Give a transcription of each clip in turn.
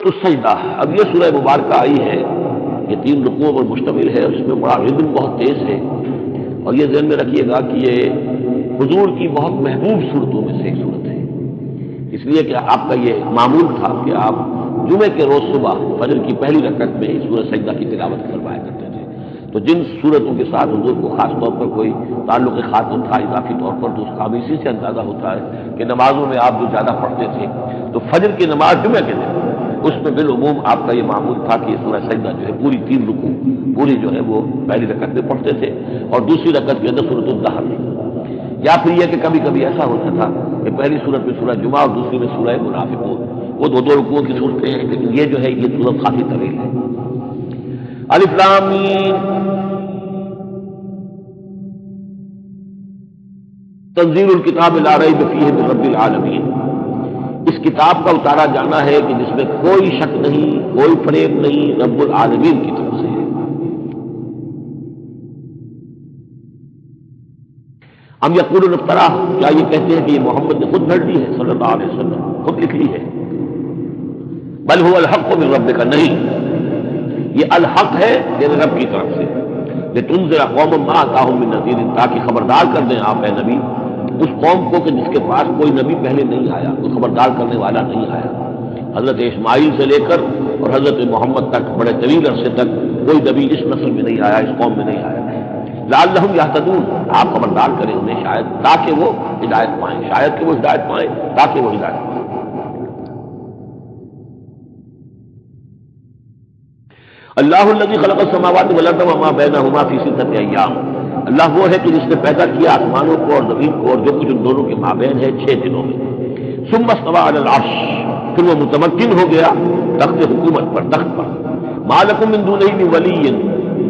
تو سجدہ، اب یہ سورہ مبارکہ آئی ہے، یہ 3 رکوعوں پر مشتمل ہے، اور اس میں بڑا ردم بہت تیز ہے، اور یہ ذہن میں رکھیے گا کہ یہ حضور کی بہت محبوب صورتوں میں سے ایک صورت ہے، اس لیے کہ آپ کا یہ معمول تھا کہ آپ جمعے کے روز صبح فجر کی پہلی رکعت میں سورہ سجدہ کی تلاوت کروایا کرتے تھے۔ تو جن صورتوں کے ساتھ حضور کو خاص طور پر کوئی تعلق خاطر تھا اضافی طور پر، تو اس کا اسی سے اندازہ ہوتا ہے کہ نمازوں میں آپ جو زیادہ پڑھتے تھے، تو فجر کی نماز جمعے کے دن اس میں بالعموم آپ کا یہ معمول تھا کہ سورہ سجدہ جو ہے پوری 3 رکوع پوری جو ہے وہ پہلی رکعت میں پڑھتے تھے، اور دوسری رکعت کے اندر سورۃ الدہر، یا پھر یہ کہ کبھی کبھی ایسا ہوتا تھا کہ پہلی سورت میں سورہ جمعہ اور دوسری میں سورہ منافقون، وہ دو رکوعوں کی صورتیں ہیں، لیکن یہ جو ہے یہ سورت کافی طویل ہے۔ الف لام میم، تنزیل الکتاب لا ریب فیہ من رب العالمین، اس کتاب کا اتارا جانا ہے کہ جس میں کوئی شک نہیں، کوئی فریب نہیں، رب العالمین کی طرف سے ہے۔ ہم یقولون افترا، کیا یہ کہتے ہیں کہ یہ محمد نے خود گھڑ لی ہے صلی اللہ علیہ وسلم، خود لکھ لی ہے؟ بل هو الحق من ربک، نہیں، یہ الحق ہے تیرے رب کی طرف سے، لتنذر قوما ما اتاهم من نذیر، تاکہ خبردار کر دیں آپ اے نبی اس قوم کو کہ جس کے پاس کوئی نبی پہلے نہیں آیا، کوئی خبردار کرنے والا نہیں آیا۔ حضرت اسماعیل سے لے کر اور حضرت محمد تک بڑے طویل عرصے تک کوئی نبی اس نسل میں نہیں آیا، اس قوم میں نہیں آیا۔ لعلہم یہتدون، آپ خبردار کریں انہیں شاید تاکہ وہ ہدایت پائیں، شاید کہ وہ ہدایت پائیں، تاکہ وہ ہدایت پائیں۔ اللہ الذی خلق السماوات والارض وما بینہما فی ستۃ ایام، اللہ وہ ہے کہ جس نے پیدا کیا آسمانوں کو اور زمین کو اور جو کچھ ان دونوں کے مابین ہے 6 دنوں میں۔ ثم استوى علی العرش، پھر وہ متمکن ہو گیا تخت حکومت پر، تخت پر۔ ما لکم من دونہ من ولی،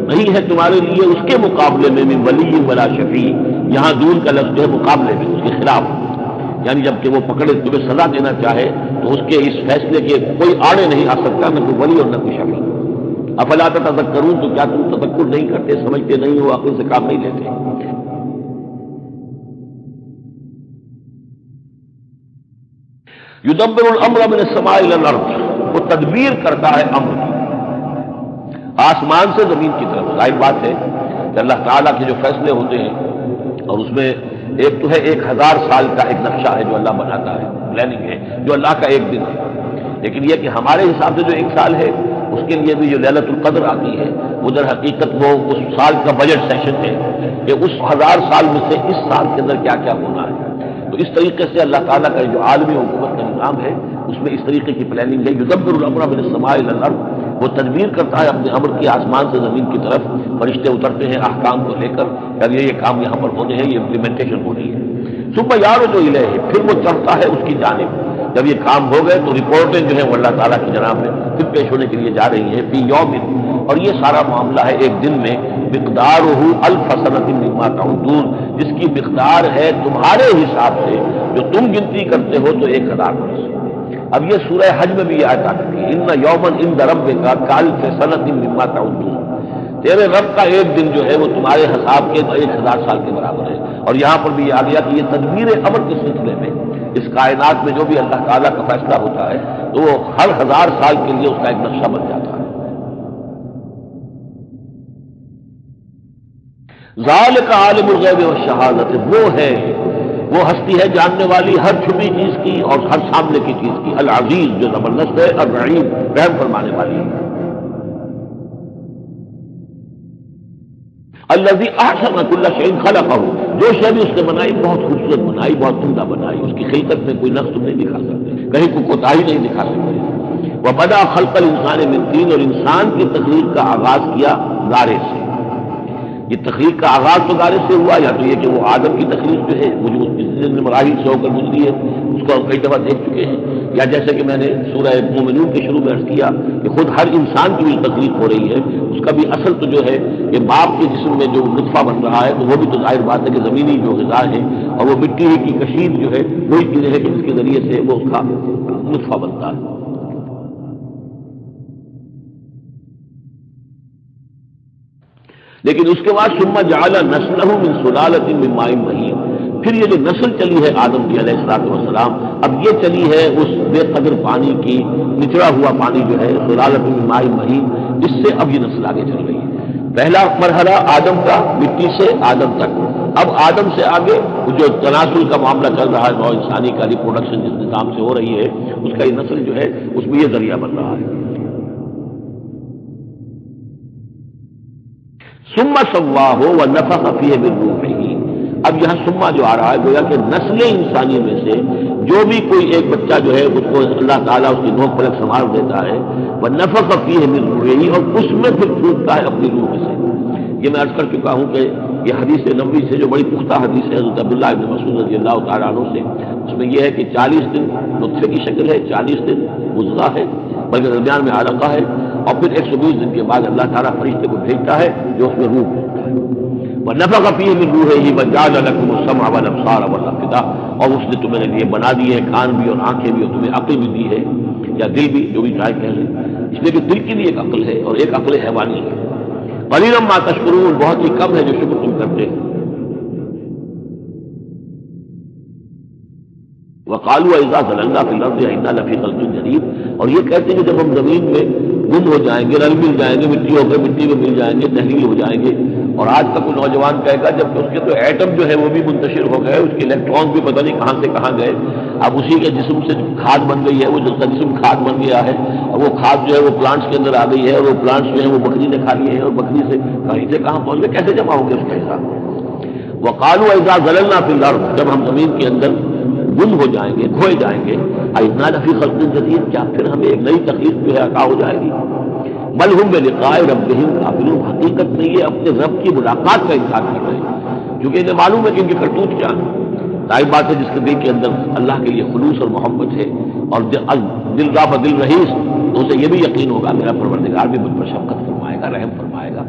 نہیں ہے تمہارے لیے اس کے مقابلے میں من ولی ولا شفیع، یہاں دون کا لفظ ہے مقابلے میں، اس کے خلاف، یعنی جب کہ وہ پکڑے تمہیں سزا دینا چاہے تو اس کے اس فیصلے کے کوئی آڑے نہیں آ سکتا، نہ کوئی ولی اور نہ کوئی شفیع۔ افلا تتذکرون، تو کیا تم تذکر نہیں کرتے، سمجھتے نہیں ہو، عقل سے کام نہیں لیتے؟ یدبر الامر من السماء الى الارض، وہ تدبیر کرتا ہے امر کی آسمان سے زمین کی طرف۔ ظاہر بات ہے کہ اللہ تعالیٰ کے جو فیصلے ہوتے ہیں، اور اس میں ایک تو ہے 1000 سال کا ایک نقشہ ہے جو اللہ بناتا ہے، پلاننگ ہے، جو اللہ کا ایک دن ہے، لیکن یہ کہ ہمارے حساب سے جو 1 سال ہے اس کے لیے بھی جو لیلۃ القدر آتی ہے، وہ در حقیقت وہ اس سال کا بجٹ سیشن ہے کہ اس 1000 سال میں سے اس سال کے اندر کیا کیا ہونا ہے۔ تو اس طریقے سے اللہ تعالیٰ کا جو عالمی حکومت کا نظام ہے اس میں اس طریقے کی پلاننگ ہے۔ یدبر الامر من السماء الى الارض، وہ تدبیر کرتا ہے اپنے امر کی آسمان سے زمین کی طرف، فرشتے اترتے ہیں احکام کو لے کر، کہ یہ کام یہاں پر ہونے ہیں، یہ امپلیمنٹیشن ہونی ہے۔ ثم یعرج الیہ، پھر وہ چڑھتا ہے اس کی جانب، جب یہ کام ہو گئے تو رپورٹیں جو ہیں وہ اللہ تعالیٰ کی جناب میں پھر پیش ہونے کے لیے جا رہی ہیں، فی یوم، اور یہ سارا معاملہ ہے ایک دن میں، مقدارہ الف سنۃ مما تعدون، جس کی مقدار ہے تمہارے حساب سے جو تم گنتی کرتے ہو تو 1000 برس۔ اب یہ سورہ حج میں بھی یہ آیت آتی ہے، ان یوما عند ربک کالف سنۃ مما تعدون، تیرے رب کا ایک دن جو ہے وہ تمہارے حساب کے 1000 سال کے برابر ہے۔ اور یہاں پر بھی یہ آ گیا کہ یہ تدبیر امر کے سلسلے میں اس کائنات میں جو بھی اللہ تعالیٰ کا فیصلہ ہوتا ہے تو وہ ہر 1000 سال کے لیے اس کا ایک نقشہ بن جاتا ہے۔ ذالک عالم الغیب والشہادۃ، وہ ہے، وہ ہستی ہے جاننے والی ہر چھپی چیز کی اور ہر سامنے کی چیز کی، العزیز جو زبردست ہے، الرحیم رحم فرمانے والی ہے۔ الذی احسن کل شیء خلقہ، جو شے بھی اس نے بنائی بہت خوبصورت بنائی، بہت عمدہ بنائی، اس کی خلقت میں کوئی نقص تم نہیں دکھا سکتے، کہیں کوئی کوتاہی نہیں دکھا سکتے۔ وبدأ خلق الانسان من طین، اور انسان کی تخلیق کا آغاز کیا گارے سے۔ یہ تخلیق کا آغاز تو گارے سے ہوا، یا تو یہ کہ وہ آدم کی تخلیق جو ہے وہ جو اس مراحل سے ہو کر گزری ہے اس کو ہم کئی دفعہ دیکھ چکے ہیں، یا جیسے کہ میں نے سورہ مومنون کے شروع میں عرض کیا کہ خود ہر انسان کی جو تخلیق ہو رہی ہے اس کا بھی اصل تو جو ہے کہ باپ کے جسم میں جو نطفہ بن رہا ہے تو وہ بھی تو ظاہر بات ہے کہ زمینی جو غذا ہے اور وہ مٹی کی کشید جو ہے وہی چیزیں ہیں کہ جس کے ذریعے سے وہ اس کا نطفہ بنتا ہے۔ لیکن اس کے بعد ثم جعل نسلہ من سلالۃ من ماء مہین، پھر یہ جو نسل چلی ہے آدم کی علیہ الصلوۃ والسلام، اب یہ چلی ہے اس بے قدر پانی کی، نچڑا ہوا پانی جو ہے سلالۃ من ماء مہین، اس سے اب یہ نسل آگے چل رہی ہے۔ پہلا مرحلہ آدم کا، مٹی سے آدم تک، اب آدم سے آگے جو تناسل کا معاملہ چل رہا ہے، نوع انسانی کا ریپروڈکشن جس نظام سے ہو رہی ہے، اس کا یہ نسل جو ہے اس میں یہ ذریعہ بن رہا ہے۔ ثم سواہ ونفخ فیہ من روحہ، اب یہاں سما جو آ رہا ہے گویا کہ نسل انسانی میں سے جو بھی کوئی ایک بچہ جو ہے اس کو اللہ تعالیٰ اس کی نوک پلک سنبھال دیتا ہے، ونفخ فیہ من روحہ، اور اس میں پھر پھونکتا ہے اپنی روح سے۔ یہ میں عرض کر چکا ہوں کہ یہ حدیث نبوی سے جو بڑی پختہ حدیث ہے حضرت عبداللہ ابن مسعود رضی اللہ تعالیٰ عنہ سے، اس میں یہ ہے کہ 40 دن نطفے کی شکل ہے، 40 دن مضغہ ہے، بلکہ درمیان میں علقہ ہے، اور پھر 120 دن کے بعد اللہ تعالیٰ فرشتے کو بھیجتا ہے جو اس میں روح بھیجتا ہے۔ وَنَفَخَ فِيهِ مِن رُوحِهِ وَجَعَلَ لَكُمُ السَّمْعَ وَالْأَبْصَارَ وَالْأَفْئِدَةَ، اور اس نے تمہارے لیے بنا دی ہے کان بھی اور آنکھیں بھی، اور تمہیں عقل بھی دی ہے، یا دل بھی، جو بھی چاہے کہہ لیں، اس لیے کہ دل کی بھی ایک عقل ہے اور ایک عقل حیوانی ہے۔ قَلِيلًا مَا تَشْكُرُونَ، بہت ہی کم ہے جو شکر تم کرتے ہیں۔ وَقَالُوا أَإِذَا ضَلَلْنَا فِي الْأَرْضِ أَإِنَّا لَفِي خَلْقٍ جَدِيدٍ، اور یہ کہتے ہیں کہ جب ہم زمین میں گم ہو جائیں گے، رل مل جائیں گے، مٹی ہو کر مٹی میں مل جائیں گے، تحلیل ہو جائیں گے، اور آج کا کوئی نوجوان کہے گا جب کہ اس کے تو ایٹم جو ہے وہ بھی منتشر ہو گئے، اس کے الیکٹران بھی پتہ نہیں کہاں سے کہاں گئے، اب اسی کے جسم سے کھاد بن گئی ہے، وہ جس کا جسم کھاد بن گیا ہے، اور وہ کھاد جو ہے وہ پلانٹس کے اندر آ گئی ہے، اور وہ پلانٹس جو ہے وہ بکری نے کھا لیے ہیں، اور بکری سے کہیں سے کہاں پہنچ گئے، کیسے جمع ہوں گے اس کا حساب۔ وقالوا اذا ضللنا في الارض، جب ہم زمین کے اندر گم ہو جائیں گے، کھوئے جائیں گے، اِنَّا لَفِي خَلْقٍ جَدِيدٍ، کیا پھر ہمیں ایک نئی تخلیق جو ہے عطا ہو جائے گی۔ بل ہم بلقاء ربهم کافرون، حقیقت میں یہ اپنے رب کی ملاقات کا انکار کر رہے ہیں، کیونکہ انہیں معلوم ہے کہ ان کی کرتوت کیا ہے۔ ظاہر بات ہے جس کے دل کے اندر اللہ کے لیے خلوص اور محبت ہے، اور دل راف دل رہیس، تو اسے یہ بھی یقین ہوگا میرا پروردگار بھی مجھ پر شفقت فرمائے گا، رحم فرمائے گا۔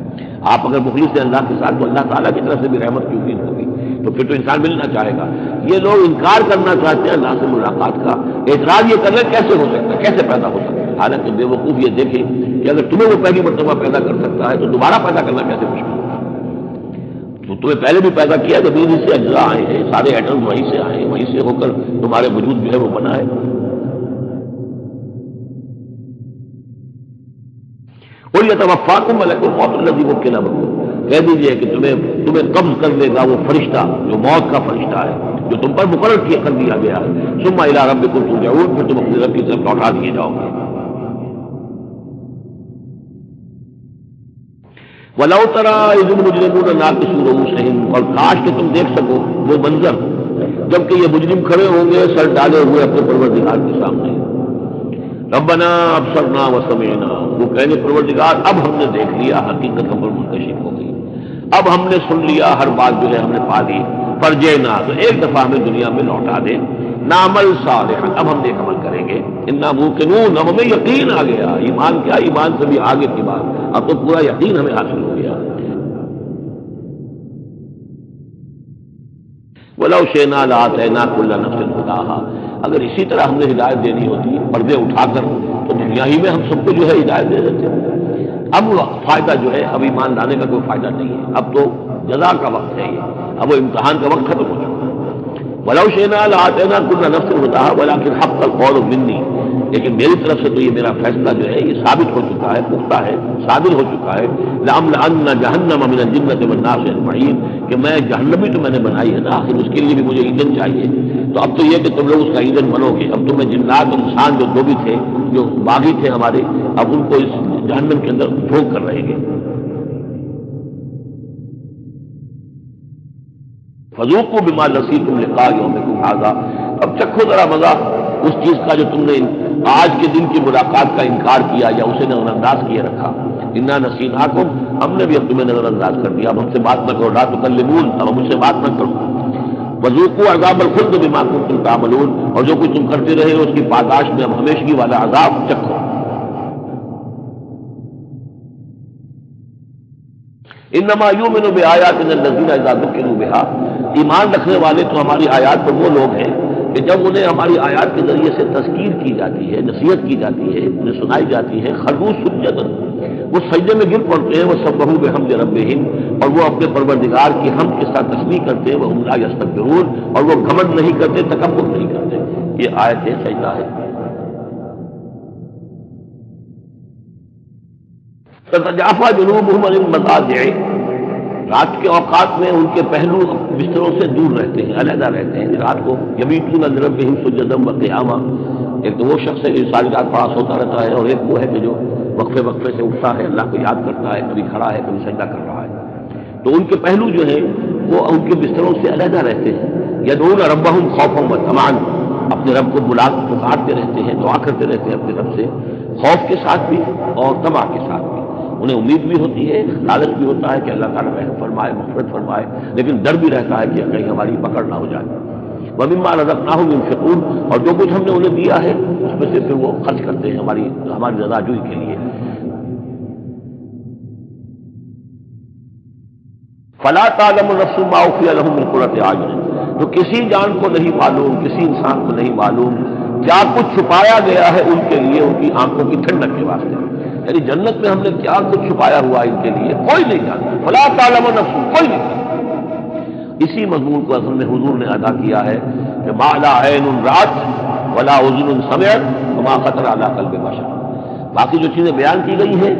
آپ اگر مخلص ہیں اللہ کے ساتھ تو اللہ تعالیٰ کی طرف سے بھی رحمت کی امید ہوگی، تو پھر تو انسان ملنا چاہے گا۔ یہ لوگ انکار کرنا چاہتے ہیں اللہ سے ملاقات کا، اعتراض یہ کر رہے ہیں کیسے ہو سکتا ہے، کیسے پیدا ہو سکتا ہے، حالانکہ بے وقوف یہ دیکھیں کہ اگر تمہیں وہ پہلی مرتبہ پیدا کر سکتا ہے تو دوبارہ پیدا کرنا کیسے مشکل ہے۔ تو تمہیں پہلے بھی پیدا کیا، زمین ہی سے اجزاء آئے ہیں، سارے ایٹم وہیں سے آئے ہیں، وہیں سے ہو کر تمہارے وجود جو ہے وہ بنا ہے۔ قُلْ يَتَوَفَّاكُم مَلَكُ الْمَوْتِ الَّذِي وُكِّلَ بِكُمْ، کہہ دیجئے کہ تمہیں قبض کر لے گا وہ فرشتہ جو موت کا فرشتہ ہے، جو تم پر مقرر کر دیا گیا ہے۔ ثُمَّ إِلَىٰ رَبِّكُمْ تُرْجَعُونَ، پھر تم اپنے رب کی طرف لوٹا دیے جاؤ گے۔ وَلَوْ تَرَىٰ إِذِ الْمُجْرِمُونَ نَاكِسُو رُءُوسِهِمْ، اور کاش کہ تم دیکھ سکو وہ منظر جبکہ یہ مجرم کھڑے ہوں گے سر ڈالے ہوئے اپنے پروردگار کے سامنے۔ ربنا ابصرنا وسمعنا، وہ کہنے پروردگار اب ہم نے دیکھ لیا، حقیقت ہم پر منکشف ہو گئی، اب ہم نے سن لیا، ہر بات جو ہے ہم نے پا لی، فرجعنا، تو ایک دفعہ ہمیں دنیا میں لوٹا دے، نعمل صالحا، اب ہم نیک عمل کریں گے، انا موقنون، اب ہمیں یقین آ گیا، ایمان کیا، ایمان سے بھی آگے کی بات، اب تو پورا یقین ہمیں حاصل ہو گیا۔ وَلَوْ شِئْنَا لَآتَيْنَا كُلَّ نَفْسٍ هُدَاهَا، اگر اسی طرح ہم نے ہدایت دینی ہوتی پردے اٹھا کر تو دنیا ہی میں ہم سب کو جو ہے ہدایت دے دیتے۔ اب فائدہ جو ہے اب ایمان لانے کا کوئی فائدہ نہیں ہے، اب تو جزا کا وقت ہے، یہ اب وہ امتحان کا وقت ختم ہو چکا۔ وَلَوْ شِئْنَا لَآتَيْنَا كُلَّ نَفْسٍ هُدَاهَا وَلَٰكِنْ حَقَّ الْقَوْلُ مِنِّي، لیکن میری طرف سے تو یہ میرا فیصلہ جو ہے یہ ثابت ہو چکا ہے، پختہ ہے، صادر ہو چکا ہے، لَأَمْلَأَنَّ جَهَنَّمَ مِنَ الْجِنَّةِ وَالنَّاسِ أَجْمَعِينَ، کہ میں جہنم بھی تو میں نے بنائی ہے نا، آخر اس کے لیے بھی مجھے ایندھن چاہیے، تو اب تو یہ کہ تم لوگ اس کا ایندھن بنو گے، اب تمہیں جنات اور انسان جو دو بھی تھے، جو باغی تھے ہمارے، اب ان کو اس جہنم کے اندر جھونک کر رہیں گے۔ فذوقوا بما نسیتم لقاء یومکم ھذا، اب چکھو ذرا مزہ اس چیز کا جو تم نے آج کے دن کی ملاقات کا انکار کیا یا اسے نظر انداز کیے رکھا۔ انا نسیناکم، ہم نے بھی اب تمہیں نظر انداز کر دیا، اب ہم سے بات نہ کرو، لا تکلمون، اب ہم مجھ سے بات نہ کرو۔ وذوقوا عذاب الخلد بما کنتم تعملون، اور جو کچھ تم کرتے رہے ہو اس کی پاداش میں اب ہمیشگی والا عذاب چکھو۔ انما یؤمن بآیاتنا الذین اذا ذکروا بها، ایمان رکھنے والے تو ہماری آیات پر وہ لوگ ہیں کہ جب انہیں ہماری آیات کے ذریعے سے تذکیر کی جاتی ہے، نصیحت کی جاتی ہے، انہیں سنائی جاتی ہے، خرو سجدا، وہ سجدے میں گر پڑتے ہیں، وہ سبحوا بحمد ربہم، اور وہ اپنے پروردگار کی حمد کے ساتھ تسبیح کرتے ہیں، وہ ہم لا یستکبرون، اور وہ گھمنڈ نہیں کرتے، تکبر نہیں کرتے۔ یہ آیت سجدہ ہے۔ تتجافی جنوبہم عن المضاجع، رات کے اوقات میں ان کے پہلو بستروں سے دور رہتے ہیں، علیحدہ رہتے ہیں رات کو۔ یبیتون لربہم سجدا وقیاما، ایک تو وہ شخص ہے جو ساری رات پڑا سوتا رہتا ہے، اور ایک وہ ہے کہ جو وقفے وقفے سے اٹھتا ہے، اللہ کو یاد کرتا ہے، کبھی کھڑا ہے کبھی سجدہ کر رہا ہے۔ تو ان کے پہلو جو ہیں وہ ان کے بستروں سے علیحدہ رہتے ہیں۔ یدعون ربہم خوفا وطمعا، اپنے رب کو بلا پکارتے رہتے ہیں، دعا کرتے رہتے ہیں اپنے رب سے، خوف کے ساتھ بھی اور طمع کے ساتھ بھی۔ انہیں امید بھی ہوتی ہے، لالچ بھی ہوتا ہے کہ اللہ تعالیٰ رحم فرمائے، مغفرت فرمائے، لیکن ڈر بھی رہتا ہے کہ کہیں ہماری پکڑ نہ ہو جائے۔ وَمِمَّا رَزَقْنَاهُمْ يُنْفِقُونَ، اور جو کچھ ہم نے انہیں دیا ہے اس میں سے پھر وہ خرچ کرتے ہیں ہماری رضاجوئی کے لیے۔ فَلَا تَعْلَمُ نَفْسٌ مَّا أُخْفِيَ لَهُم مِّن قُرَّةِ أَعْيُنٍ، تو کسی جان کو نہیں معلوم، کسی انسان کو نہیں معلوم کیا کچھ چھپایا گیا ہے ان کے لیے، ان کی آنکھوں کی ٹھنڈک کے واسطے۔ یعنی جنت میں ہم نے کیا کچھ چھپایا ہوا ان کے لیے کوئی نہیں جانتا۔ فلا تعلم نفس، کوئی نہیں جانتا۔ اسی مضمون کو اصل میں حضور نے ادا کیا ہے کہ ما لا عین رات ولا اذن سمعت وما خطر علی قلب بشر۔ باقی جو چیزیں بیان کی گئی ہیں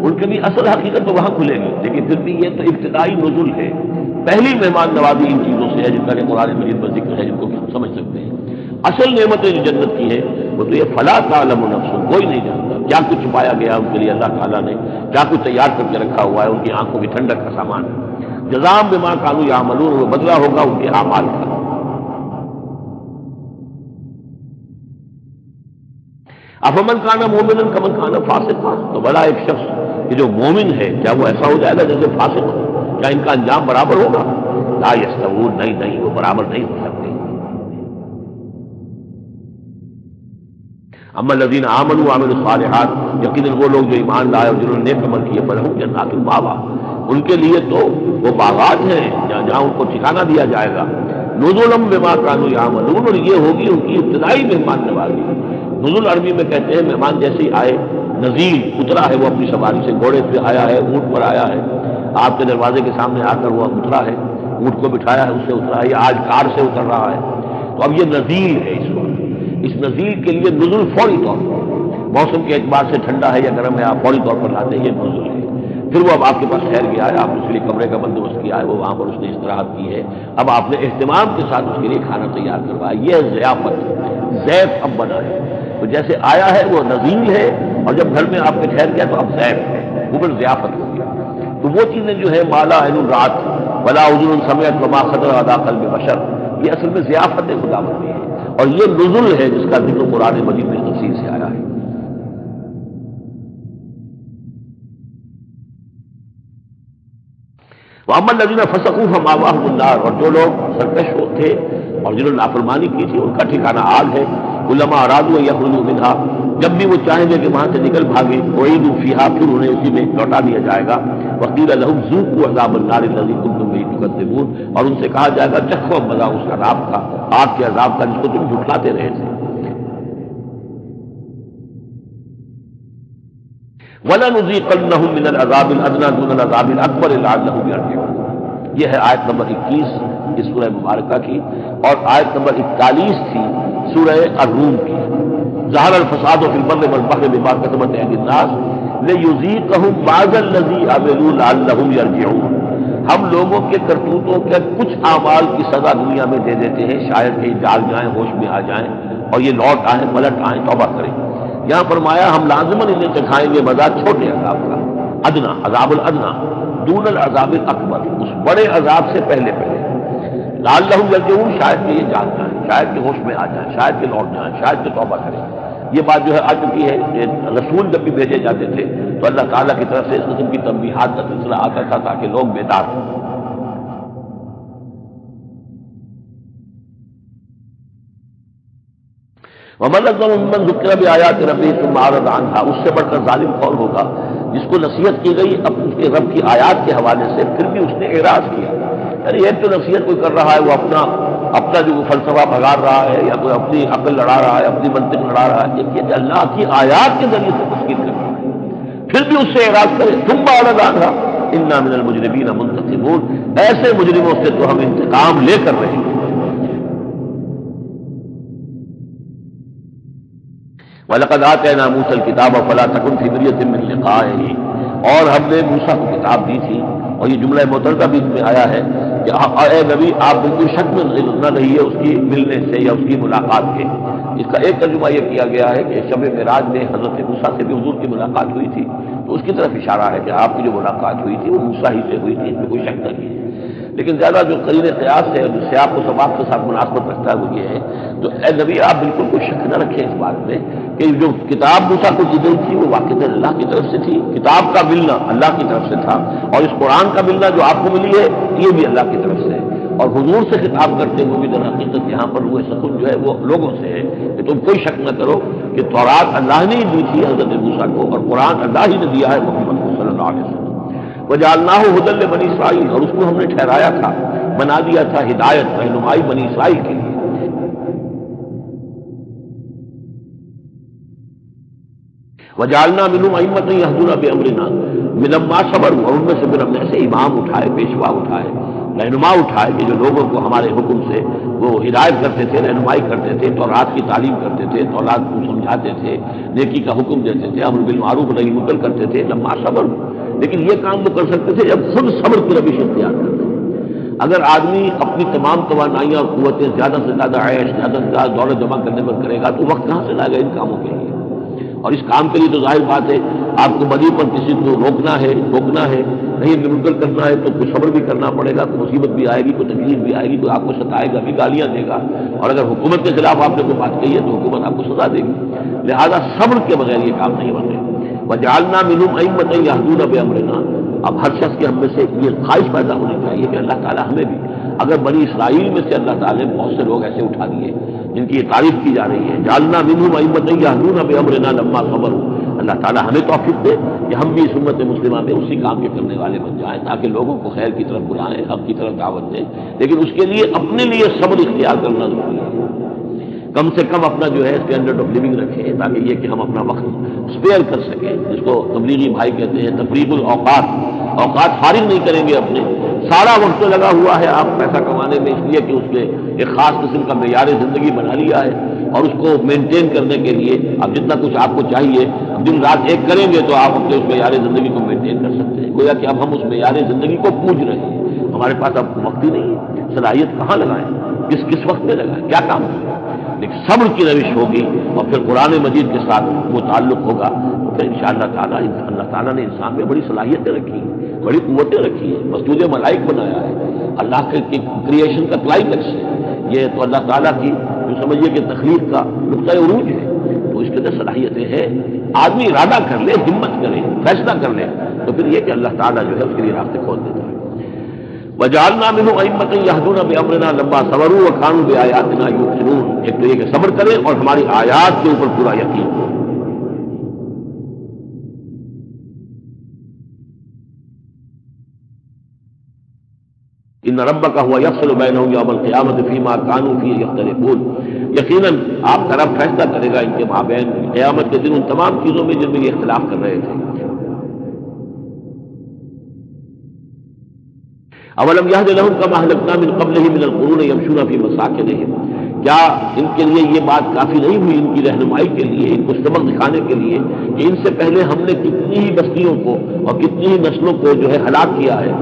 ان کے بھی اصل حقیقت تو وہاں کھلے گی، لیکن پھر بھی یہ تو ابتدائی نزول ہے، پہلی مہمان نوازی ان چیزوں سے ہے جن کا کہ قرآن مجید میں ذکر ہے، جن کو کہ ہم سمجھ سکتے ہیں۔ اصل نعمتیں جو جنت کی ہے وہ تو یہ فلا تعلم نفس، کوئی نہیں جانتا کیا کچھ چھپایا گیا ان کے لیے اللہ تعالیٰ نے، کیا کچھ تیار کر کے رکھا ہوا ہے ان کی آنکھوں کی ٹھنڈک کا سامان۔ جزاء بما كانوا يعملون، وہ بدلہ ہوگا ان کے اعمال کا۔ افمن کان مومنا کمن کان فاسقا، تو بڑا ایک شخص کہ جو مومن ہے کیا وہ ایسا ہو جائے گا جیسے فاسق ہو؟ کیا ان کا انجام برابر ہوگا؟ لا یستوون، نہیں وہ برابر نہیں ہو سکتے۔ اما الذین آمنوا وعملوا الصالحات، یقیناً وہ لوگ جو ایمان لائے اور جنہوں نے نیک عمل کیے، فلہم جنات المأویٰ، ان کے لیے تو وہ باغات ہیں جہاں ان کو ٹھکانہ دیا جائے گا۔ نزلا بما كانوا يعملون، اور یہ ہوگی ان کی ابتدائی مہمان نوازی۔ نزول عربی میں کہتے ہیں مہمان جیسے ہی آئے، نزیل اترا ہے وہ اپنی سواری سے، گھوڑے پہ آیا ہے، اونٹ پر آیا ہے، آپ کے دروازے کے سامنے آ کر وہ اترا ہے، اونٹ کو بٹھایا ہے، اس سے اترا ہے، یا آج کار سے اتر رہا ہے۔ تو اب یہ نزیل ہے، اس نزیل کے لیے نزول فوری طور پر، موسم کے اعتبار سے ٹھنڈا ہے یا گرم ہے، آپ فوری طور پر لاتے ہیں، یہ نزول ہے۔ پھر وہ اب آپ کے پاس ٹھہر گیا ہے، آپ نے اس کے لیے کمرے کا بندوبست کیا ہے، وہ وہاں پر اس نے استراحت کی ہے، اب آپ نے اہتمام کے ساتھ اس کے لیے کھانا تیار کروایا، یہ ضیافت، ضیف اب بنا ہے۔ تو جیسے آیا ہے وہ نزیل ہے، اور جب گھر میں آپ کے ٹھہر گیا تو اب ضیف ہے، وہ پھر ضیافت ہو گیا۔ تو وہ چیزیں جو ہے مالا عین رات ولا اذن سمعت وما خطر علی قلب بشر، یہ اصل میں ضیافت خداوندی ہے، اور یہ نزول ہے جس کا ذکر قرآن مجید میں تفصیل سے آیا ہے۔ وَأَمَّا الَّذِينَ فَسَقُوا فَمَأْوَاهُمُ النَّارُ، اور جو لوگ سرکش تھے اور جنہوں نے نافرمانی کی تھی ان کا ٹھکانہ آگ ہے۔ کُلَّمَا أَرَادُوا أَن يَخْرُجُوا مِنْهَا، جب بھی وہ چاہیں گے کہ وہاں سے نکل بھاگے، أُعِيدُوا فِيهَا، پھر انہیں اسی میں لوٹا دیا جائے گا۔ وَقِيلَ لَهُمْ ذُوقُوا عَذَابَ النَّارِ الَّذِي كُنتُمْ بِهِ تُكَذِّبُونَ، اور ان سے کہا جائے گا چکھو مزہ اس عذاب کا، آگ کے عذاب کا جس کو تم جھٹلاتے رہے تھے۔ وَلَنُذِيقَنَّهُم مِّنَ الْعَذَابِ الْأَدْنَىٰ دُونَ الْعَذَابِ الْأَكْبَرِ لَعَلَّهُمْ يَرْجِعُونَ۔ یہ ہے آیت نمبر 21 اس سورہ مبارکہ کی، اور آیت نمبر 41 تھی سورہ الروم کی۔ ظہر الفساد فی البر والبحر بما کسبت ایدی الناس لیذیقہم بعض الذی عملوا لعلہم یرجعون، ہم لوگوں کے کرتوتوں کے کچھ اعمال کی سزا دنیا میں دے دیتے ہیں، شاید کہ جاگ جائیں، ہوش میں آ جائیں اور یہ لوٹ آئیں، پلٹ آئیں، توبہ کریں۔ یہاں فرمایا ہم لازماً انہیں چکھائیں گے مزہ چھوٹے عذاب کا، ادنا، عذاب الادنا، دون العذاب الاکبر، اس بڑے عذاب سے پہلے لعلہم یرجعون، شاید کہ یہ جاگ جائیں، شاید کہ ہوش میں آ جائیں، شاید کہ لوٹ جائیں، شاید کہ توبہ کریں۔ یہ بات جو ہے آ چکی ہے کہ رسول جب بھی بھیجے جاتے تھے تو اللہ تعالیٰ کی طرف سے اس قسم کی تنبیہات کا سلسلہ آتا تھا تاکہ لوگ بیدار ہوں۔ وَمَنْ أَظْلَمُ مِمَّنْ ذُكِّرَ بِآيَاتِ رَبِّهِ ثُمَّ أَعْرَضَ عَنْهَا، اس سے بڑھ کر ظالم کون ہوگا جس کو نصیحت کی گئی اپنے رب کی آیات کے حوالے سے پھر بھی اس نے اعراض کیا۔ یعنی ایک تو نصیحت کوئی کر رہا ہے وہ اپنا اپنا جو فلسفہ بگاڑ رہا ہے یا کوئی اپنی عقل لڑا رہا ہے، اپنی منطق لڑا رہا ہے، دیکھیے کہ اللہ کی آیات کے ذریعے سے تسکین کر رہا ہے، پھر بھی اس سے اعراض کرے ثم اعرض انا من المجرمین منتقمون، ایسے مجرموں سے تو ہم انتقام لے کر رہے ہیں۔ وَلَقَدْ آتَيْنَا مُوسَى الْكِتَابَ فَلَا تَكُنْ فِي مِرْيَةٍ مِّن لِقَائِهِ، اور ہم نے موسیٰ کو کتاب دی تھی، اور یہ جملہ معترضہ بھی اس میں آیا ہے کہ اے نبی آپ بالکل شک میں نہ رہیے اس کی ملنے سے یا اس کی ملاقات کے۔ اس کا ایک ترجمہ یہ کیا گیا ہے کہ شب معراج میں حضرت موسیٰ سے بھی حضور کی ملاقات ہوئی تھی، تو اس کی طرف اشارہ ہے کہ آپ کی جو ملاقات ہوئی تھی وہ موسیٰ ہی سے ہوئی تھی، اس میں کوئی شک نہیں ہے۔ لیکن زیادہ جو قرین قیاس ہے، جو سیاق و سباق کے ساتھ مناسبت رکھتا ہے وہ یہ ہے، تو اے نبی آپ بالکل کوئی شک نہ رکھیں اس بات میں کہ جو کتاب موسیٰ کو دی گئی تھی وہ واقعہ اللہ کی طرف سے تھی، کتاب کا ملنا اللہ کی طرف سے تھا، اور اس قرآن کا ملنا جو آپ کو ملی ہے یہ بھی اللہ کی طرف سے ہے۔ اور حضور سے خطاب کرتے ہوئے بھی در حقیقت یہاں پر وہ سکون جو ہے وہ لوگوں سے ہے کہ تم کوئی شک نہ کرو کہ تورات اللہ نے ہی دی تھی حضرت موسیٰ کو، اور قرآن اللہ ہی نے دیا ہے محمد صلی اللہ علیہ وسلم۔ وجعلناہ ھدی لبنی اسرائیل، اور اس کو ہم نے ٹھہرایا تھا، بنا دیا تھا ہدایت رہنمائی بنی اسرائیل کے لیے۔ وجعلنا منہم ائمۃ یہدون بامرنا لما صبروا، اور ان میں سے پھر ہم نے ایسے امام اٹھائے، پیشوا اٹھائے، رہنما اٹھائے کہ جو لوگوں کو ہمارے حکم سے وہ ہدایت کرتے تھے، رہنمائی کرتے تھے، تورات کی تعلیم کرتے تھے، تورات کو سمجھاتے تھے، نیکی کا حکم دیتے تھے، امر بالمعروف نہی عن المنکر کرتے تھے لما صبروا۔ لیکن یہ کام وہ کر سکتے تھے جب خود صبر کی روش اختیار کرتے۔ اگر آدمی اپنی تمام توانائیاں اور قوتیں زیادہ سے زیادہ عیش، زیادہ سے زیادہ دولت جمع کرنے پر کرے گا تو وقت کہاں سے لائے گا ان کاموں کے لیے؟ اور اس کام کے لیے تو ظاہر بات ہے آپ کو بدی پر کسی کو روکنا ہے، ٹوکنا ہے، نہیں منکر کرنا ہے تو کچھ صبر بھی کرنا پڑے گا، کوئی مصیبت بھی آئے گی، کوئی تکلیف بھی آئے گی، کوئی آپ کو ستائے گا بھی، گالیاں دے گا، اور اگر حکومت کے خلاف آپ نے کوئی بات کہی ہے تو حکومت آپ کو سزا دے گی۔ لہذا صبر کے بغیر یہ کام نہیں بن رہے۔ وجعلنا منہم ائمۃ یہدون بامرنا، اب ہر شخص کے ہم میں سے یہ خواہش پیدا ہونی چاہیے کہ اللہ تعالیٰ ہمیں بھی، اگر بنی اسرائیل میں سے اللہ تعالیٰ نے بہت سے لوگ ایسے اٹھا دیے جن کی یہ تعریف کی جا رہی ہے، جعلنا منہم ائمۃ یہدون بامرنا لما صبروا، اللہ تعالیٰ ہمیں توفیق دے کہ ہم بھی اس امت مسلمہ میں اسی کام کے کرنے والے بن جائیں، تاکہ لوگوں کو خیر کی طرف بلائیں، حق کی طرف دعوت دیں، لیکن اس کے لیے اپنے لیے صبر اختیار کرنا ضروری ہے۔ کم سے کم اپنا جو ہے اسٹینڈرڈ آف لیونگ رکھیں، تاکہ یہ کہ ہم اپنا وقت اسپیئر کر سکیں، جس کو تبلیغی بھائی کہتے ہیں تفریغ الاوقات، اوقات فارغ نہیں کریں گے اپنے، سارا وقت تو لگا ہوا ہے آپ پیسہ کمانے میں، اس لیے کہ اس نے ایک خاص قسم کا معیار زندگی بنا لیا ہے، اور اس کو مینٹین کرنے کے لیے اب جتنا کچھ آپ کو چاہیے دن رات ایک کریں گے تو آپ اپنے اس معیار زندگی کو مینٹین کر سکتے ہیں۔ گویا کہ اب ہم اس معیار زندگی کو پوج رہے ہیں، ہمارے پاس اب وقت ہی نہیں ہے، صلاحیت کہاں لگائیں، کس وقت میں لگائیں، کیا کام کریں۔ لیکن صبر کی روش ہوگی اور پھر قرآن مجید کے ساتھ وہ تعلق ہوگا تو پھر انشاءاللہ تعالیٰ اللہ تعالیٰ نے انسان میں بڑی صلاحیتیں رکھی ہیں، بڑی قوتیں رکھی ہیں، مسجود ملائک بنایا ہے، اللہ کے کریشن کا کلائمیکس ہے یہ، تو اللہ تعالیٰ کی جو سمجھیے کہ تخلیق کا نقطۂ عروج ہے، تو اس کے اندر صلاحیتیں ہیں۔ آدمی ارادہ کر لے، ہمت کرے، فیصلہ کر لے تو پھر یہ کہ اللہ تعالیٰ جو ہے اس کے لیے راستے کھول دیتا ہے۔ وجعلنا منہم ائمۃ یہدون بامرنا لما صبروا وکانوا بآیاتنا یوقنون، ایک تو یہ کہ صبر کریں اور ہماری آیات کے اوپر پورا یقین ہو۔ ان ربک هو یفصل بینہم یوم القیامۃ فیما کانوا فیہ یختلفون، یقیناً آپ کا رب فیصلہ کرے گا ان کے مابین قیامت کے دن ان تمام چیزوں میں جن میں یہ اختلاف کر رہے تھے۔ اولم یہد لہم کما اہلکنا من قبلہم من القرون یمشون فی مساکنہم، کیا ان کے لیے یہ بات کافی نہیں ہوئی ان کی رہنمائی کے لیے، ان کو سبق دکھانے کے لیے کہ ان سے پہلے ہم نے کتنی ہی بستیوں کو اور کتنی ہی نسلوں کو جو ہے ہلاک کیا ہے،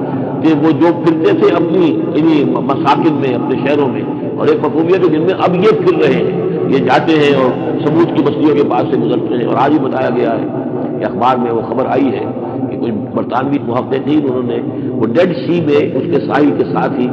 کہ وہ جو پھرتے تھے اپنی مساکن میں، اپنے شہروں میں، اور ایک مفہومیت ہے جن میں اب یہ پھر رہے ہیں، یہ جاتے ہیں اور سمود کی بستیوں کے پاس سے گزرتے ہیں۔ اور آج ہی بتایا گیا ہے کہ اخبار میں وہ خبر آئی ہے کہ کچھ برطانوی محققین تھے، انہوں نے وہ ڈیڈ سی میں اس کے ساحل کے ساتھ ہی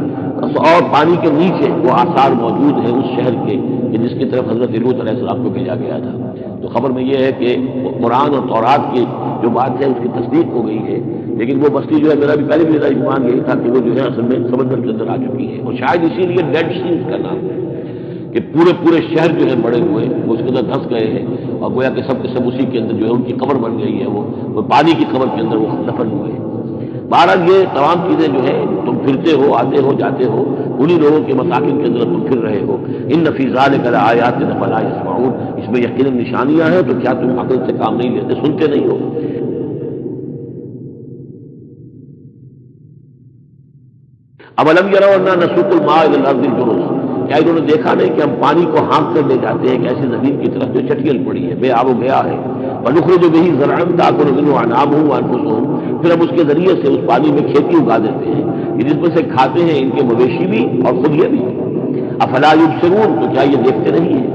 اور پانی کے نیچے وہ آثار موجود ہیں اس شہر کے کہ جس کی طرف حضرت لوط علیہ السلام کو بھیجا گیا تھا۔ تو خبر میں یہ ہے کہ قرآن اور تورات کی جو بات ہے اس کی تصدیق ہو گئی ہے، لیکن وہ بستی جو ہے میرا بھی پہلے بھی میرا گمان یہی تھا کہ وہ جو ہے اصل میں سمندر کے اندر آ چکی ہے، اور شاید اسی لیے ڈیڈ سی اس کا نام ہے کہ پورے شہر جو ہے بڑے ہوئے وہ اس کے اندر دھنس گئے ہیں، اور گویا کہ سب کے سب اسی کے اندر جو ہے ان کی قبر بن گئی ہے، وہ پانی کی قبر کے اندر وہ دفن ہوئے ہیں۔ بہرحال یہ تمام چیزیں جو ہے تم پھرتے ہو، آتے ہو، جاتے ہو، انہی لوگوں کے مساکن کے اندر تم پھر رہے ہو. ان فی ذلک لآیات افلا یسمعون، اس میں یقیناً نشانیاں ہیں، تو کیا تم عقل سے کام نہیں لیتے، سنتے نہیں ہو؟ اولم یروا انا نسوق الماء الى الارض الجرز، کیا انہوں نے دیکھا نہیں کہ ہم پانی کو ہانک کر لے جاتے ہیں ایک ایسی زمین کی طرف جو چٹیل پڑی ہے، بے آب و گیا ہے. ونخرج به زرعا تاكل منه انعامهم وانفسهم، پھر ہم اس کے ذریعے سے اس پانی میں کھیتی اگا دیتے ہیں جس میں سے کھاتے ہیں ان کے مویشی بھی اور خود یہ بھی. افلا یبصرون، تو کیا یہ دیکھتے نہیں ہیں؟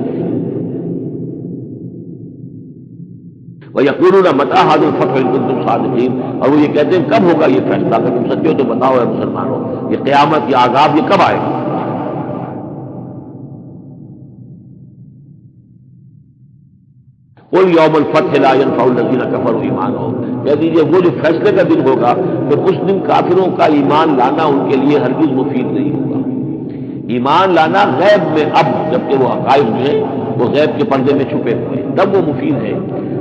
وَيَقُولُونَ مَتَىٰ هَٰذَا الْفَتْحُ إِن كُنتُمْ صَادِقِينَ، اور وہ یہ کہتے ہیں کب ہوگا یہ فیصلہ، اگر تم سچے ہو تو بتاؤ اے مسلمانوں، یہ قیامت یا عذاب یہ کب آئے گا؟ قُلْ يَوْمَ الْفَتْحِ لَا يَنفَعُ الَّذِينَ كَفَرُوا إِيمَانُهُمْ، کہہ دیجیے وہ جو فیصلے کا دن ہوگا تو اس دن کافروں کا ایمان لانا ان کے لیے ہرگز مفید نہیں ہوگا. ایمان لانا غیب میں، اب جبکہ وہ حقائق جو ہیں وہ غیب کے پردے میں چھپے ہوئے تب وہ مفید ہے،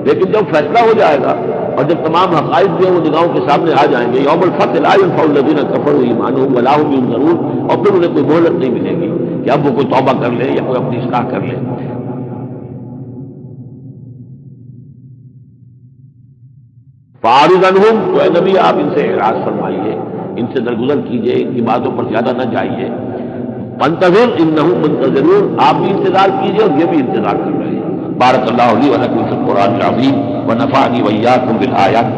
لیکن جب فیصلہ ہو جائے گا اور جب تمام حقائق جو ہیں وہ نگاہوں کے سامنے آ جائیں گے، یوم الفتح لا ينفع الذین کفروا ایمانہم ولا هم ينظرون، اور پھر انہیں کوئی مہلت نہیں ملے گی کہ اب وہ کوئی توبہ کر لے یا کوئی اپنی اصلاح کر لے. فاعرض عنہم، تو اے نبی آپ ان سے اعراض فرمائیے، ان سے درگزر کیجئے، ان کی باتوں پر زیادہ نہ جائیے. فانتظر انہم منتظرون، آپ بھی انتظار کیجئے اور یہ بھی انتظار کر رہے ہیں. بارک اللہ لی و لکم فی القرآن العظیم ونفعنی وإیاکم بالآیات